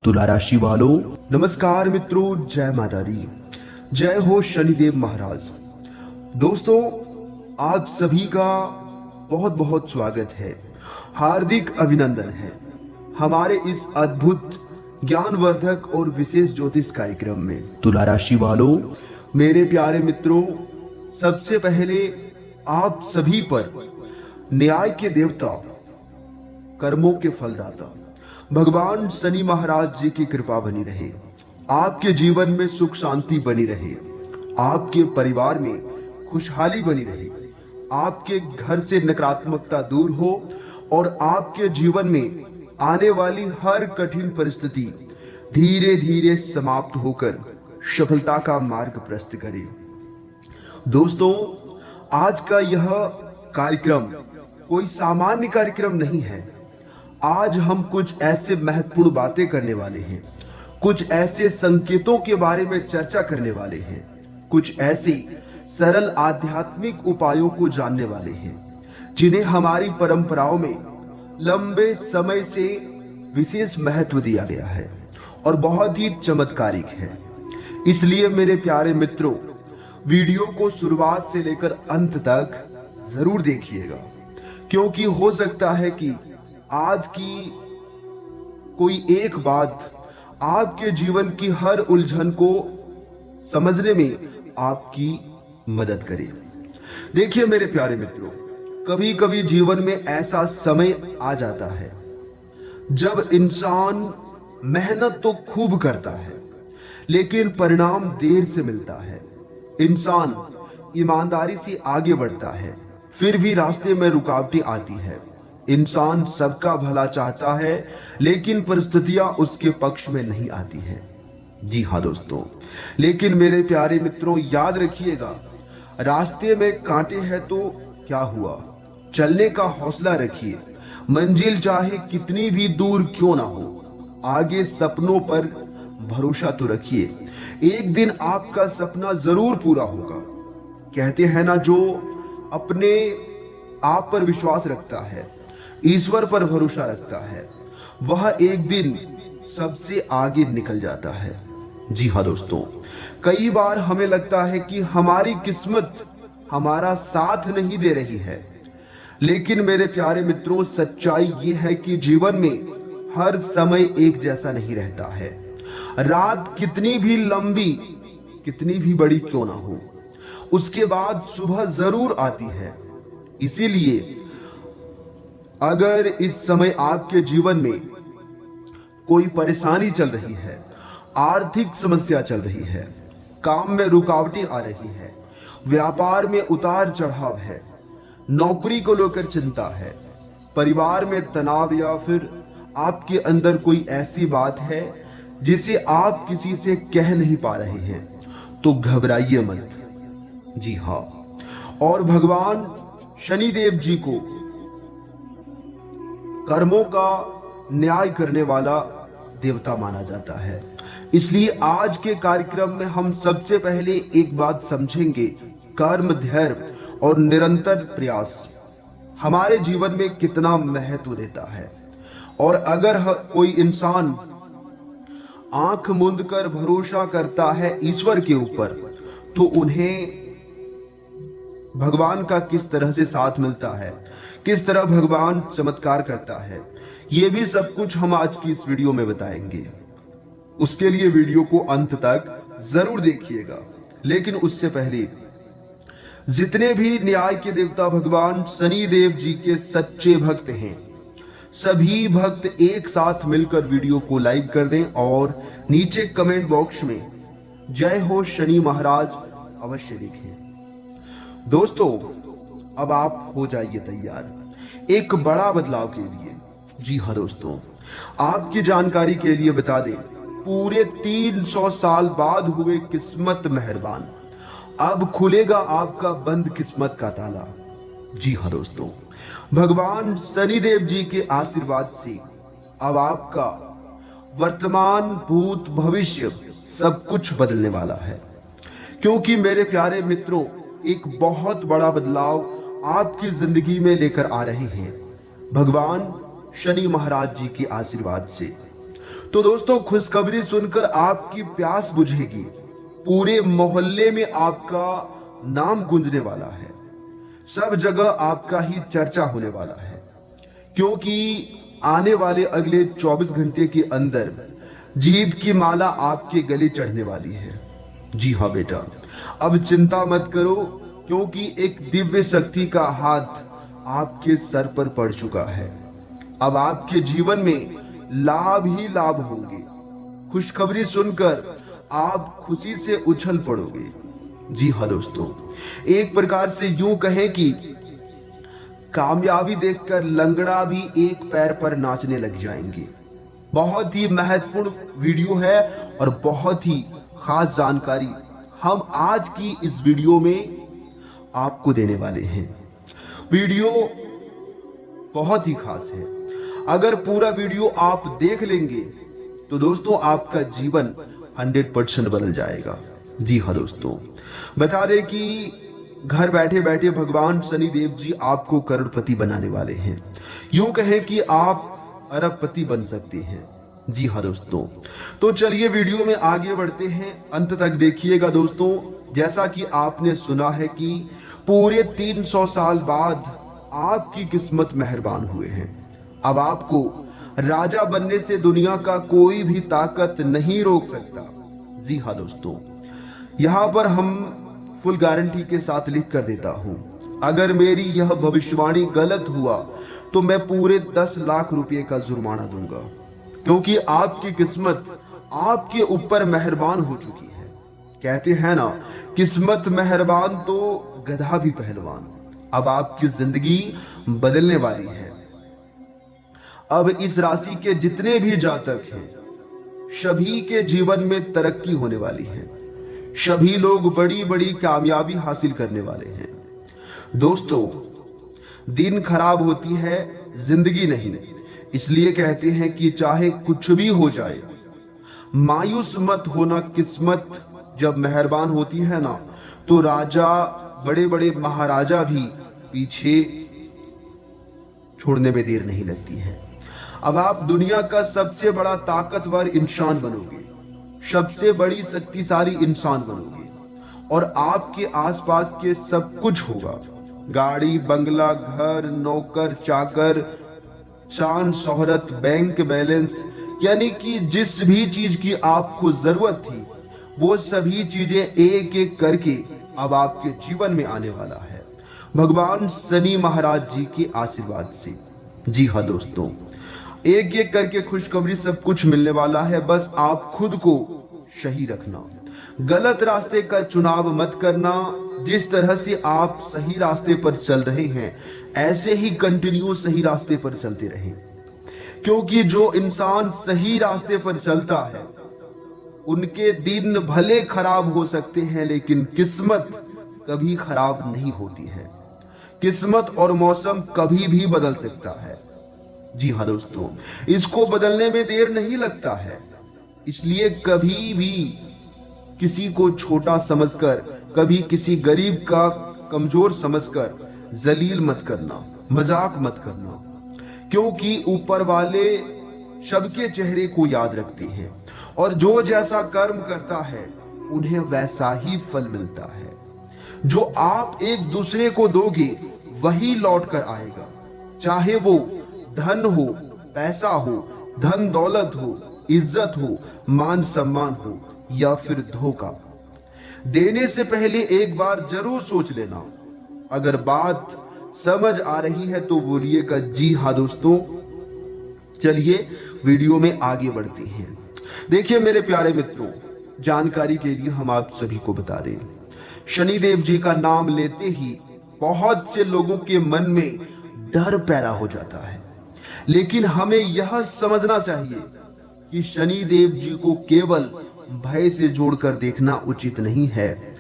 तुला राशि वालों, नमस्कार मित्रों, जय माता दी, जय हो शनिदेव महाराज। दोस्तों, आप सभी का बहुत बहुत स्वागत है, हार्दिक अभिनंदन है हमारे इस अद्भुत ज्ञानवर्धक और विशेष ज्योतिष कार्यक्रम में। तुला राशि वालों, मेरे प्यारे मित्रों, सबसे पहले आप सभी पर न्याय के देवता, कर्मों के फलदाता भगवान शनि महाराज जी की कृपा बनी रहे। आपके जीवन में सुख शांति बनी रहे, आपके परिवार में खुशहाली बनी रहे, आपके घर से नकारात्मकता दूर हो और आपके जीवन में आने वाली हर कठिन परिस्थिति धीरे धीरे समाप्त होकर सफलता का मार्ग प्रशस्त करे। दोस्तों, आज का यह कार्यक्रम कोई सामान्य कार्यक्रम नहीं है। आज हम कुछ ऐसे महत्वपूर्ण बातें करने वाले हैं, कुछ ऐसे संकेतों के बारे में चर्चा करने वाले हैं, कुछ ऐसे सरल आध्यात्मिक उपायों को जानने वाले हैं जिन्हें हमारी परंपराओं में लंबे समय से विशेष महत्व दिया गया है और बहुत ही चमत्कारिक है। इसलिए मेरे प्यारे मित्रों, वीडियो को शुरुआत से लेकर अंत तक जरूर देखिएगा, क्योंकि हो सकता है कि आज की कोई एक बात आपके जीवन की हर उलझन को समझने में आपकी मदद करे। देखिए मेरे प्यारे मित्रों, कभी कभी जीवन में ऐसा समय आ जाता है जब इंसान मेहनत तो खूब करता है लेकिन परिणाम देर से मिलता है। इंसान ईमानदारी से आगे बढ़ता है, फिर भी रास्ते में रुकावटें आती है। इंसान सबका भला चाहता है लेकिन परिस्थितियां उसके पक्ष में नहीं आती हैं। जी हाँ दोस्तों, लेकिन मेरे प्यारे मित्रों, याद रखिएगा, रास्ते में कांटे हैं तो क्या हुआ, चलने का हौसला रखिए। मंजिल चाहे कितनी भी दूर क्यों ना हो, आगे सपनों पर भरोसा तो रखिए। एक दिन आपका सपना जरूर पूरा होगा। कहते हैं ना, जो अपने आप पर विश्वास रखता है, ईश्वर पर भरोसा रखता है, वह एक दिन सबसे आगे निकल जाता है। जी हाँ दोस्तों, कई बार हमें लगता है कि हमारी किस्मत हमारा साथ नहीं दे रही है, लेकिन मेरे प्यारे मित्रों, सच्चाई ये है कि जीवन में हर समय एक जैसा नहीं रहता है। रात कितनी भी लंबी, कितनी भी बड़ी क्यों ना हो, उसके बाद सुबह जरूर आती है। इसीलिए अगर इस समय आपके जीवन में कोई परेशानी चल रही है, आर्थिक समस्या चल रही है, काम में रुकावटें आ रही है, व्यापार में उतार चढ़ाव है, नौकरी को लेकर चिंता है, परिवार में तनाव, या फिर आपके अंदर कोई ऐसी बात है जिसे आप किसी से कह नहीं पा रहे हैं, तो घबराइए मत। जी हाँ, और भगवान शनिदेव जी को कर्मों का न्याय करने वाला देवता माना जाता है। इसलिए आज के कार्यक्रम में हम सबसे पहले एक बात समझेंगे, कर्म, धैर्य और निरंतर प्रयास हमारे जीवन में कितना महत्व देता है। और अगर कोई इंसान आंख मूंद कर भरोसा करता है ईश्वर के ऊपर, तो उन्हें भगवान का किस तरह से साथ मिलता है, किस तरह भगवान चमत्कार करता है, ये भी सब कुछ हम आज की इस वीडियो में बताएंगे। उसके लिए वीडियो को अंत तक जरूर देखिएगा। लेकिन उससे पहले, जितने भी न्याय के देवता भगवान शनि देव जी के सच्चे भक्त हैं, सभी भक्त एक साथ मिलकर वीडियो को लाइक कर दें और नीचे कमेंट बॉक्स में जय हो शनि महाराज अवश्य लिखें। दोस्तों, अब आप हो जाइए तैयार एक बड़ा बदलाव के लिए। जी हाँ दोस्तों, आपकी जानकारी के लिए बता दें, पूरे 300 साल बाद हुए किस्मत मेहरबान, अब खुलेगा आपका बंद किस्मत का ताला। जी हाँ दोस्तों, भगवान शनिदेव जी के आशीर्वाद से अब आपका वर्तमान, भूत, भविष्य सब कुछ बदलने वाला है। क्योंकि मेरे प्यारे मित्रों, एक बहुत बड़ा बदलाव आपकी जिंदगी में लेकर आ रहे हैं भगवान शनि महाराज जी के आशीर्वाद से। तो दोस्तों, खुशखबरी सुनकर आपकी प्यास बुझेगी, पूरे मोहल्ले में आपका नाम गूंजने वाला है, सब जगह आपका ही चर्चा होने वाला है, क्योंकि आने वाले अगले 24 घंटे के अंदर जीत की माला आपके गले चढ़ने वाली है। जी हाँ बेटा, अब चिंता मत करो, क्योंकि एक दिव्य शक्ति का हाथ आपके सर पर पड़ चुका है। अब आपके जीवन में लाभ ही लाभ होंगे। खुशखबरी सुनकर आप खुशी से उछल पड़ोगे। जी हाँ दोस्तों, एक प्रकार से यूं कहें कि कामयाबी देखकर लंगड़ा भी एक पैर पर नाचने लग जाएंगे। बहुत ही महत्वपूर्ण वीडियो है और बहुत ही खास जानकारी हम आज की इस वीडियो में आपको देने वाले हैं। वीडियो बहुत ही खास है। अगर पूरा वीडियो आप देख लेंगे तो दोस्तों आपका जीवन 100% बदल जाएगा। जी हाँ दोस्तों, बता दें कि घर बैठे बैठे भगवान शनिदेव जी आपको करोड़पति बनाने वाले हैं। यूं कहें कि आप अरबपति बन सकते हैं। जी हाँ दोस्तों, तो चलिए वीडियो में आगे बढ़ते हैं, अंत तक देखिएगा दोस्तों। जैसा कि आपने सुना है कि पूरे 300 साल बाद आपकी किस्मत मेहरबान हुए हैं। अब आपको राजा बनने से दुनिया का कोई भी ताकत नहीं रोक सकता। जी हाँ दोस्तों, यहाँ पर हम फुल गारंटी के साथ लिख कर देता हूं, अगर मेरी यह भविष्यवाणी गलत हुआ तो मैं पूरे 10 लाख रुपए का जुर्माना दूंगा, क्योंकि आपकी किस्मत आपके ऊपर मेहरबान हो चुकी है। कहते हैं ना, किस्मत मेहरबान तो गधा भी पहलवान। अब आपकी जिंदगी बदलने वाली है। अब इस राशि के जितने भी जातक हैं, सभी के जीवन में तरक्की होने वाली है। सभी लोग बड़ी बड़ी कामयाबी हासिल करने वाले हैं। दोस्तों, दिन खराब होती है, जिंदगी नहीं। इसलिए कहते हैं कि चाहे कुछ भी हो जाए, मायूस मत होना। किस्मत जब मेहरबान होती है ना, तो राजा, बड़े बड़े महाराजा भी पीछे छोड़ने में देर नहीं लगती है। अब आप दुनिया का सबसे बड़ा ताकतवर इंसान बनोगे, सबसे बड़ी शक्तिशाली इंसान बनोगे, और आपके आसपास के सब कुछ होगा। गाड़ी, बंगला, घर, नौकर, चाकर, शान, शोहरत, बैंक बैलेंस, यानी कि जिस भी चीज की आपको जरूरत थी, वो सभी चीजें एक एक करके अब आपके जीवन में आने वाला है, भगवान शनि महाराज जी के आशीर्वाद से। जी हाँ दोस्तों, एक एक करके खुशखबरी सब कुछ मिलने वाला है। बस आप खुद को सही रखना, गलत रास्ते का चुनाव मत करना। जिस तरह से आप सही रास्ते पर चल रहे हैं, ऐसे ही कंटिन्यू सही रास्ते पर चलते रहें, क्योंकि जो इंसान सही रास्ते पर चलता है, उनके दिन भले खराब हो सकते हैं, लेकिन किस्मत कभी खराब नहीं होती है। किस्मत और मौसम कभी भी बदल सकता है। जी हाँ दोस्तों, इसको बदलने में देर नहीं लगता है। इसलिए कभी भी किसी को छोटा समझकर, कभी किसी गरीब का कमजोर समझकर जलील मत करना, मजाक मत करना, क्योंकि ऊपर वाले सबके चेहरे को याद रखते हैं, और जो जैसा कर्म करता है उन्हें वैसा ही फल मिलता है। जो आप एक दूसरे को दोगे वही लौट कर आएगा, चाहे वो धन हो, पैसा हो, धन दौलत हो, इज्जत हो, मान सम्मान हो, या फिर धोखा। देने से पहले एक बार जरूर सोच लेना। अगर बात समझ आ रही है तो बोलिएगा जी हाँ दोस्तों। चलिए वीडियो में आगे बढ़ते हैं। देखिए मेरे प्यारे मित्रों, जानकारी के लिए हम आप सभी को बता दें, शनिदेव जी का नाम लेते ही बहुत से लोगों के मन में डर पैदा हो जाता है, लेकिन हमें यह समझना चाहिए कि शनिदेव जी को केवल भय से जोड़कर देखना उचित नहीं है।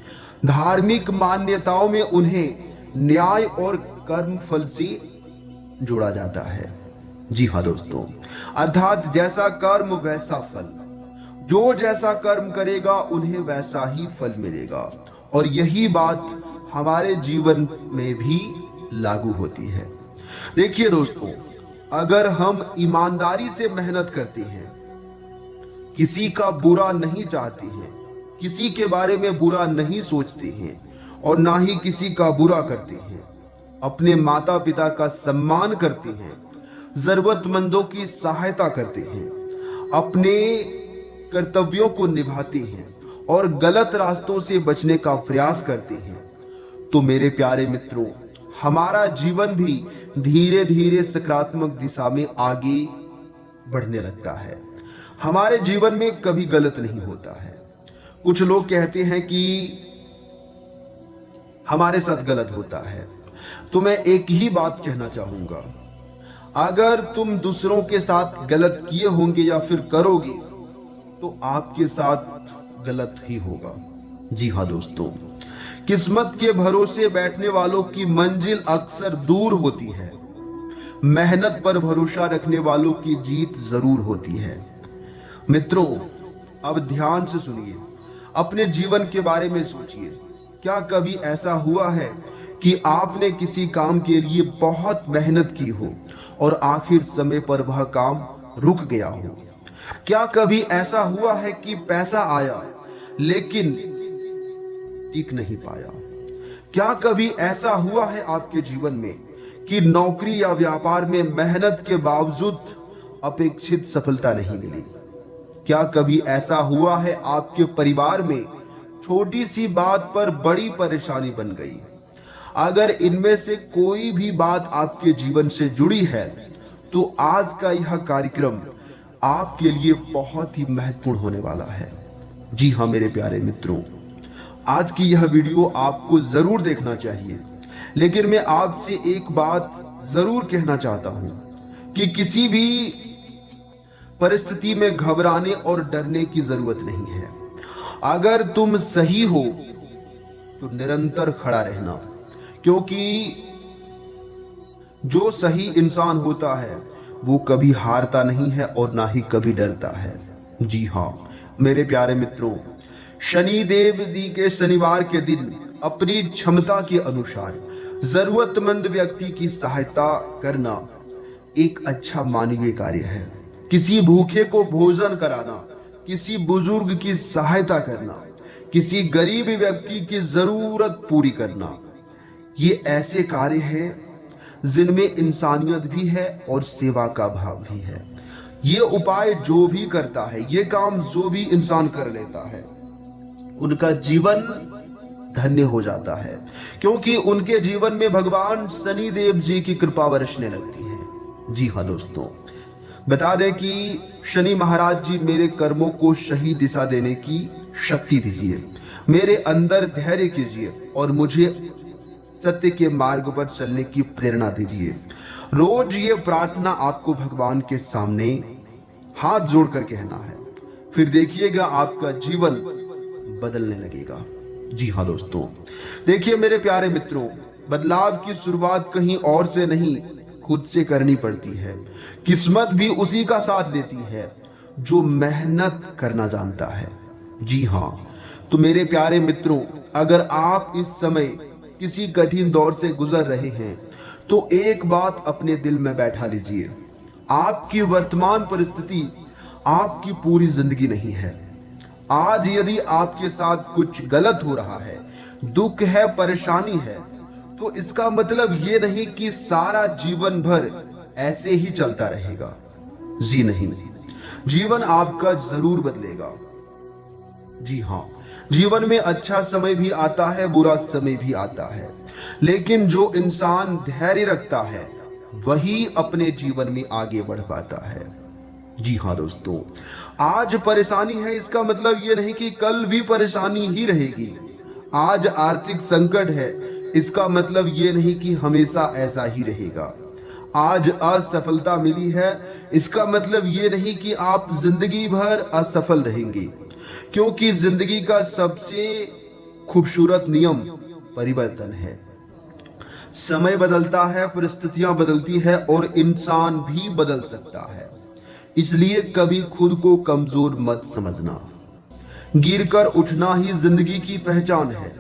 धार्मिक मान्यताओं में उन्हें न्याय और कर्म फल से जोड़ा जाता है। जी हाँ दोस्तों, अर्थात जैसा कर्म वैसा फल। जो जैसा कर्म करेगा उन्हें वैसा ही फल मिलेगा, और यही बात हमारे जीवन में भी लागू होती है। देखिए दोस्तों, अगर हम ईमानदारी से मेहनत करते हैं किसी का बुरा नहीं चाहते हैं, किसी के बारे में बुरा नहीं सोचते हैं और ना ही किसी का बुरा करते हैं। अपने माता पिता का सम्मान करते हैं, जरूरतमंदों की सहायता करते हैं, अपने कर्तव्यों को निभाते हैं और गलत रास्तों से बचने का प्रयास करते हैं। तो मेरे प्यारे मित्रों, हमारा जीवन भी धीरे धीरे सकारात्मक दिशा में आगे बढ़ने लगता है। हमारे जीवन में कभी गलत नहीं होता है। कुछ लोग कहते हैं कि हमारे साथ गलत होता है, तो मैं एक ही बात कहना चाहूंगा, अगर तुम दूसरों के साथ गलत किए होंगे या फिर करोगे तो आपके साथ गलत ही होगा। जी हाँ दोस्तों, किस्मत के भरोसे बैठने वालों की मंजिल अक्सर दूर होती है, मेहनत पर भरोसा रखने वालों की जीत जरूर होती है। मित्रों, अब ध्यान से सुनिए, अपने जीवन के बारे में सोचिए। क्या कभी ऐसा हुआ है कि आपने किसी काम के लिए बहुत मेहनत की हो और आखिर समय पर वह काम रुक गया हो? क्या कभी ऐसा हुआ है कि पैसा आया लेकिन टिक नहीं पाया? क्या कभी ऐसा हुआ है आपके जीवन में कि नौकरी या व्यापार में मेहनत के बावजूद अपेक्षित सफलता नहीं मिली? क्या कभी ऐसा हुआ है आपके परिवार में छोटी सी बात पर बड़ी परेशानी बन गई? अगर इनमें से कोई भी बात आपके जीवन से जुड़ी है तो आज का यह कार्यक्रम आपके लिए बहुत ही महत्वपूर्ण होने वाला है। जी हाँ मेरे प्यारे मित्रों, आज की यह वीडियो आपको जरूर देखना चाहिए। लेकिन मैं आपसे एक बात जरूर कहना चाहता हूं कि किसी भी परिस्थिति में घबराने और डरने की जरूरत नहीं है। अगर तुम सही हो तो निरंतर खड़ा रहना, क्योंकि जो सही इंसान होता है वो कभी हारता नहीं है और ना ही कभी डरता है। जी हाँ मेरे प्यारे मित्रों, शनि देव जी के शनिवार के दिन अपनी क्षमता के अनुसार जरूरतमंद व्यक्ति की सहायता करना एक अच्छा मानवीय कार्य है। किसी भूखे को भोजन कराना, किसी बुजुर्ग की सहायता करना, किसी गरीब व्यक्ति की जरूरत पूरी करना, ये ऐसे कार्य हैं जिनमें इंसानियत भी है और सेवा का भाव भी है। ये उपाय जो भी करता है, ये काम जो भी इंसान कर लेता है, उनका जीवन धन्य हो जाता है, क्योंकि उनके जीवन में भगवान शनि देव जी की कृपा बरसने लगती है। जी हाँ दोस्तों, बता दें कि शनि महाराज जी मेरे कर्मों को सही दिशा देने की शक्ति दीजिए, मेरे अंदर धैर्य कीजिए और मुझे सत्य के मार्ग पर चलने की प्रेरणा दीजिए। रोज ये प्रार्थना आपको भगवान के सामने हाथ जोड़कर कहना है, फिर देखिएगा आपका जीवन बदलने लगेगा। जी हाँ दोस्तों, देखिए मेरे प्यारे मित्रों, बदलाव की शुरुआत कहीं और से नहीं, खुद से करनी पड़ती है। किस्मत भी उसी का साथ देती है जो मेहनत करना जानता है। जी हाँ, तो मेरे प्यारे मित्रों, अगर आप इस समय किसी कठिन दौर से गुजर रहे हैं तो एक बात अपने दिल में बैठा लीजिए, आपकी वर्तमान परिस्थिति आपकी पूरी जिंदगी नहीं है। आज यदि आपके साथ कुछ गलत हो रहा है, दुख है, परेशानी है, तो इसका मतलब ये नहीं कि सारा जीवन भर ऐसे ही चलता रहेगा। जी नहीं, जीवन आपका जरूर बदलेगा। जी हाँ, जीवन में अच्छा समय भी आता है, बुरा समय भी आता है, लेकिन जो इंसान धैर्य रखता है वही अपने जीवन में आगे बढ़ पाता है। जी हाँ दोस्तों, आज परेशानी है इसका मतलब ये नहीं कि कल भी परेशानी ही रहेगी। आज आर्थिक संकट है इसका मतलब ये नहीं कि हमेशा ऐसा ही रहेगा। आज असफलता मिली है इसका मतलब ये नहीं कि आप जिंदगी भर असफल रहेंगे, क्योंकि जिंदगी का सबसे खूबसूरत नियम परिवर्तन है। समय बदलता है, परिस्थितियां बदलती है और इंसान भी बदल सकता है। इसलिए कभी खुद को कमजोर मत समझना। गिरकर उठना ही जिंदगी की पहचान है।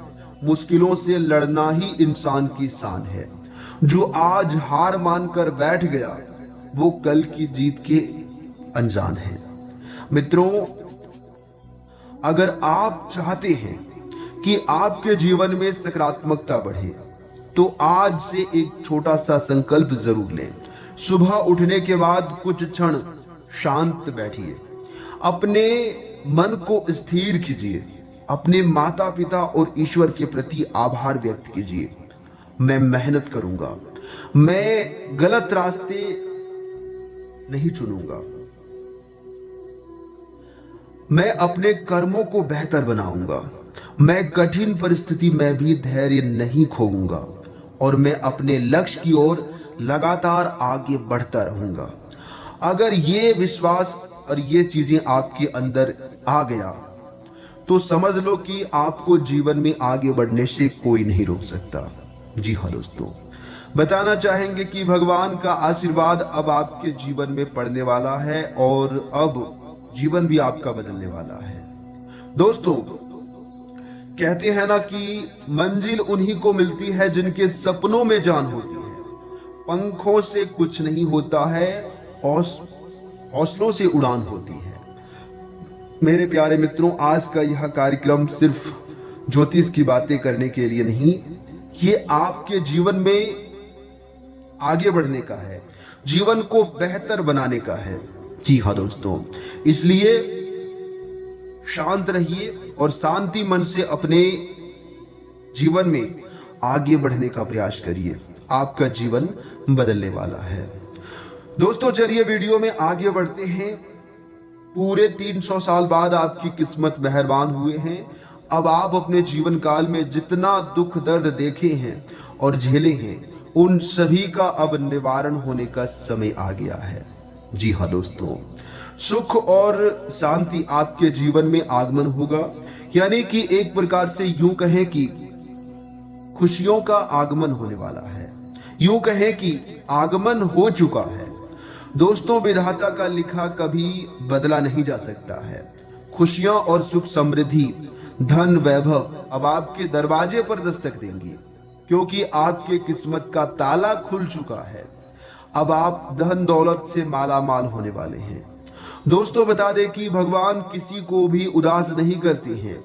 मुश्किलों से लड़ना ही इंसान की शान है। जो आज हार मानकर बैठ गया वो कल की जीत के अनजान है। मित्रों, अगर आप चाहते हैं कि आपके जीवन में सकारात्मकता बढ़े तो आज से एक छोटा सा संकल्प जरूर लें। सुबह उठने के बाद कुछ क्षण शांत बैठिए, अपने मन को स्थिर कीजिए, अपने माता पिता और ईश्वर के प्रति आभार व्यक्त कीजिए। मैं मेहनत करूंगा, मैं गलत रास्ते नहीं चुनूंगा, मैं अपने कर्मों को बेहतर बनाऊंगा, मैं कठिन परिस्थिति में भी धैर्य नहीं खोऊंगा और मैं अपने लक्ष्य की ओर लगातार आगे बढ़ता रहूंगा। अगर ये विश्वास और ये चीजें आपके अंदर आ गया तो समझ लो कि आपको जीवन में आगे बढ़ने से कोई नहीं रोक सकता। जी हाँ दोस्तों, बताना चाहेंगे कि भगवान का आशीर्वाद अब आपके जीवन में पड़ने वाला है और अब जीवन भी आपका बदलने वाला है। दोस्तों, कहते हैं ना कि मंजिल उन्हीं को मिलती है जिनके सपनों में जान होती है। पंखों से कुछ नहीं होता है, हौसलों से उड़ान होती है। मेरे प्यारे मित्रों, आज का यह कार्यक्रम सिर्फ ज्योतिष की बातें करने के लिए नहीं, ये आपके जीवन में आगे बढ़ने का है, जीवन को बेहतर बनाने का है। जी हाँ दोस्तों, इसलिए शांत रहिए और शांति मन से अपने जीवन में आगे बढ़ने का प्रयास करिए। आपका जीवन बदलने वाला है। दोस्तों, चलिए वीडियो में आगे बढ़ते हैं। पूरे 300 साल बाद आपकी किस्मत मेहरबान हुए हैं। अब आप अपने जीवन काल में जितना दुख दर्द देखे हैं और झेले हैं, उन सभी का अब निवारण होने का समय आ गया है। जी हाँ दोस्तों, सुख और शांति आपके जीवन में आगमन होगा, यानी कि एक प्रकार से यूं कहें कि खुशियों का आगमन होने वाला है, यूं कहें कि आगमन हो चुका है। दोस्तों, विधाता का लिखा कभी बदला नहीं जा सकता है। खुशियां और सुख समृद्धि, धन वैभव अब आपके दरवाजे पर दस्तक देंगी, क्योंकि आपके किस्मत का ताला खुल चुका है। अब आप धन दौलत से माला माल होने वाले हैं। दोस्तों, बता दें कि भगवान किसी को भी उदास नहीं करते हैं।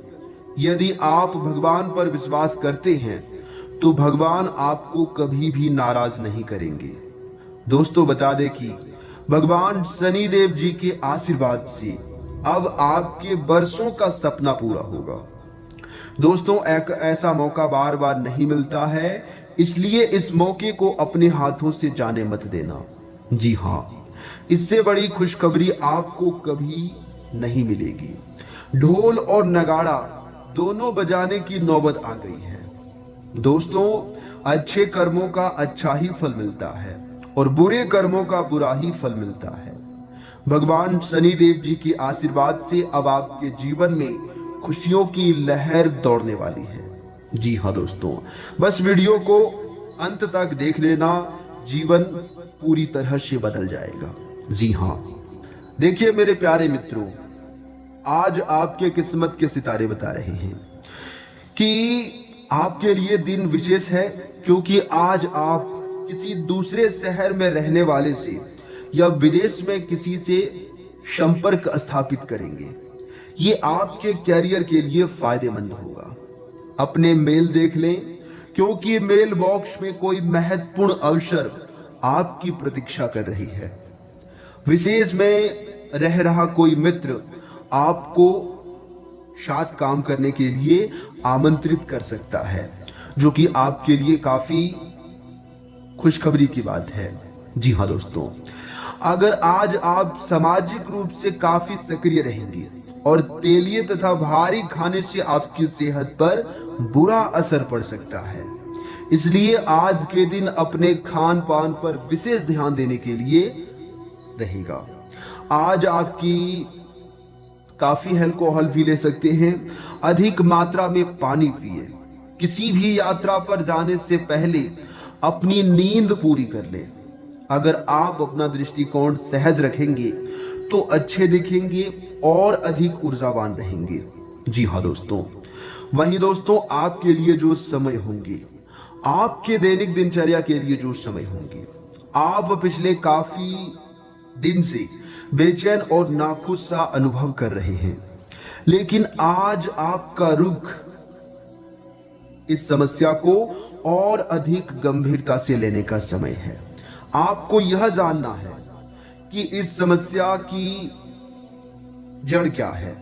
यदि आप भगवान पर विश्वास करते हैं तो भगवान आपको कभी भी नाराज नहीं करेंगे। दोस्तों, बता दें कि भगवान शनिदेव जी के आशीर्वाद से अब आपके बरसों का सपना पूरा होगा। दोस्तों, एक ऐसा मौका बार बार नहीं मिलता है, इसलिए इस मौके को अपने हाथों से जाने मत देना। जी हाँ, इससे बड़ी खुशखबरी आपको कभी नहीं मिलेगी। ढोल और नगाड़ा दोनों बजाने की नौबत आ गई है। दोस्तों, अच्छे कर्मों का अच्छा ही फल मिलता है और बुरे कर्मों का बुरा ही फल मिलता है। भगवान शनिदेव जी के आशीर्वाद से अब आपके जीवन में खुशियों की लहर दौड़ने वाली है। जी हाँ दोस्तों, बस वीडियो को अंत तक देख लेना, जीवन पूरी तरह से बदल जाएगा। जी हाँ, देखिए मेरे प्यारे मित्रों, आज आपके किस्मत के सितारे बता रहे हैं कि आपके लिए दिन विशेष है, क्योंकि आज आप किसी दूसरे शहर में रहने वाले से या विदेश में किसी से संपर्क स्थापित करेंगे। ये आपके कैरियर के लिए फायदेमंद होगा। अपने मेल देख लें, क्योंकि मेल बॉक्स में कोई महत्वपूर्ण अवसर आपकी प्रतीक्षा कर रही है। विशेष में रह रहा कोई मित्र आपको साथ काम करने के लिए आमंत्रित कर सकता है, जो कि आपके लिए काफी खुशखबरी की बात है। जी हाँ दोस्तों, अगर आज आप सामाजिक रूप से काफी सक्रिय रहेंगे और तेलिए तथा भारी खाने से आपकी सेहत पर बुरा असर पड़ सकता है, इसलिए आज के दिन अपने खान पान पर विशेष ध्यान देने के लिए रहेगा। आज आपकी काफी अल्कोहल भी ले सकते हैं। अधिक मात्रा में पानी पिए। किसी भी यात्रा पर जाने से पहले अपनी नींद पूरी कर लें। अगर आप अपना दृष्टिकोण सहज रखेंगे तो अच्छे दिखेंगे और अधिक ऊर्जावान रहेंगे। जी हाँ दोस्तों, वहीं दोस्तों आपके लिए जो समय होंगे, आपके दैनिक दिनचर्या के लिए जो समय होंगे, आप पिछले काफी दिन से बेचैन और नाखुश सा अनुभव कर रहे हैं। लेकिन आज आपका रुख इस समस्या को और अधिक गंभीरता से लेने का समय है। आपको यह जानना है कि इस समस्या की जड़ क्या है।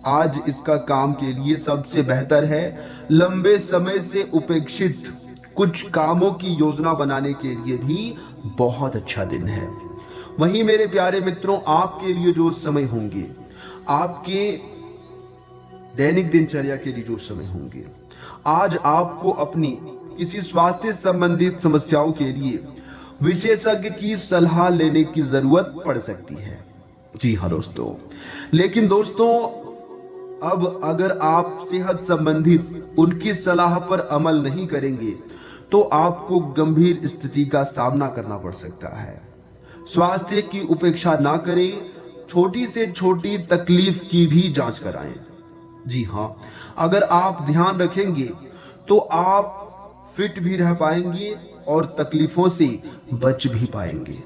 आज इसका काम के लिए सबसे बेहतर है लंबे समय से उपेक्षित कुछ कामों की योजना बनाने के लिए भी बहुत अच्छा दिन है। वहीं मेरे प्यारे मित्रों, आपके लिए जो समय होंगे, आपके दैनिक दिनचर्या के लिए जो समय होंगे, आज आपको अपनी किसी स्वास्थ्य संबंधित समस्याओं के लिए विशेषज्ञ की सलाह लेने की जरूरत पड़ सकती है। जी हाँ दोस्तों, लेकिन दोस्तों अब अगर आप सेहत संबंधित उनकी सलाह पर अमल नहीं करेंगे तो आपको गंभीर स्थिति का सामना करना पड़ सकता है। स्वास्थ्य की उपेक्षा ना करें, छोटी से छोटी तकलीफ की भी जांच कराएं। जी हाँ, अगर आप ध्यान रखेंगे तो आप फिट भी रह पाएंगे और तकलीफों से बच भी पाएंगे।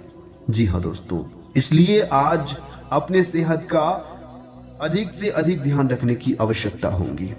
जी हाँ दोस्तों, इसलिए आज अपने सेहत का अधिक से अधिक ध्यान रखने की आवश्यकता होगी।